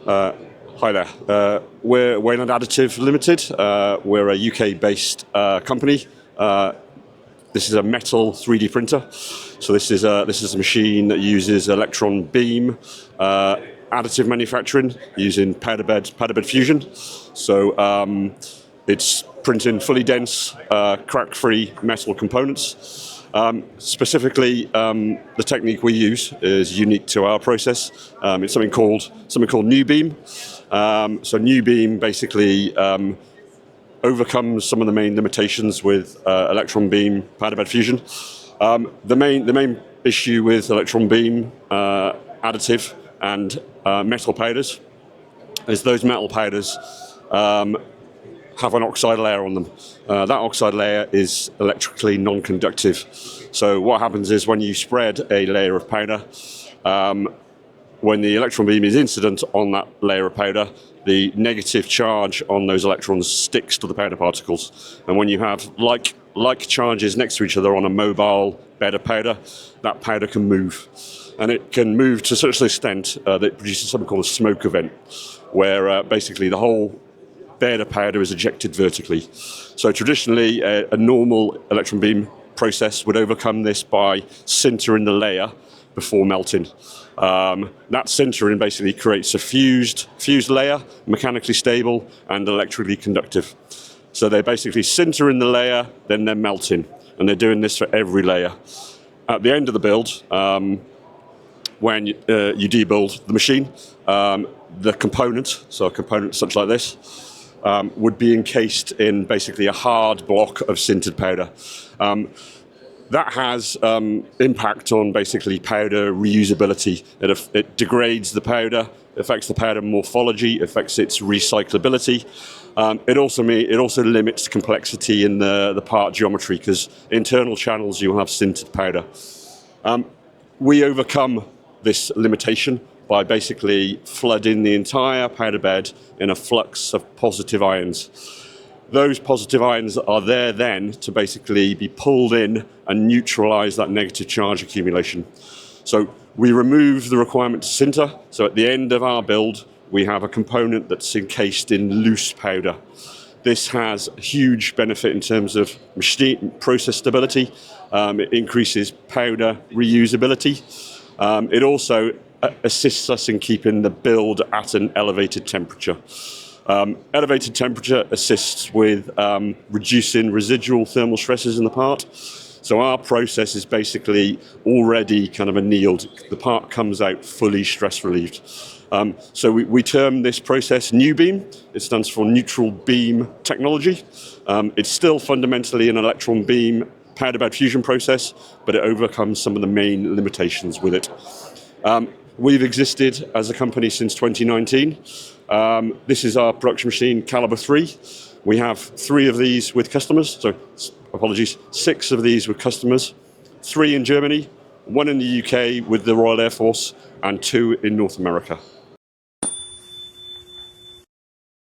Hi there. We're Wayland Additive Limited. We're a UK-based company. This is a metal 3D printer. So this is a machine that uses electron beam additive manufacturing using powder bed fusion. So it's printing fully dense, crack-free metal components. Specifically, the technique we use is unique to our process. It's something called NuBeam. So NuBeam basically overcomes some of the main limitations with electron beam powder bed fusion. The main issue with electron beam additive and metal powders is those metal powders have an oxide layer on them. That oxide layer is electrically non-conductive. So what happens is when you spread a layer of powder, when the electron beam is incident on that layer of powder, the negative charge on those electrons sticks to the powder particles. And when you have like charges next to each other on a mobile bed of powder, that powder can move. And it can move to such an extent that it produces something called a smoke event, where basically the whole bed of powder is ejected vertically. So traditionally, a normal electron beam process would overcome this by sintering the layer before melting. That sintering basically creates a fused layer, mechanically stable and electrically conductive. So they're basically sintering the layer, then they're melting, and they're doing this for every layer. At the end of the build, when you debuild the machine, the component, so a component such like this, would be encased in basically a hard block of sintered powder. That has impact on basically powder reusability. It degrades the powder, affects the powder morphology, affects its recyclability. It also limits complexity in the part geometry, because internal channels you will have sintered powder. We overcome this limitation by basically flooding the entire powder bed in a flux of positive ions. Those positive ions are there then to basically be pulled in and neutralize that negative charge accumulation. So we remove the requirement to sinter. So at the end of our build, we have a component that's encased in loose powder. This has a huge benefit in terms of machine process stability. It increases powder reusability. It also assists us in keeping the build at an elevated temperature. Elevated temperature assists with reducing residual thermal stresses in the part. So our process is basically already kind of annealed. The part comes out fully stress relieved. So we term this process NuBeam. It stands for Neutral Beam Technology. It's still fundamentally an electron beam powder bed fusion process, but it overcomes some of the main limitations with it. We've existed as a company since 2019. This is our production machine, Calibre 3. We have 3 of these with customers. 6 of these with customers. 3 in Germany, 1 in the UK with the Royal Air Force, and 2 in North America.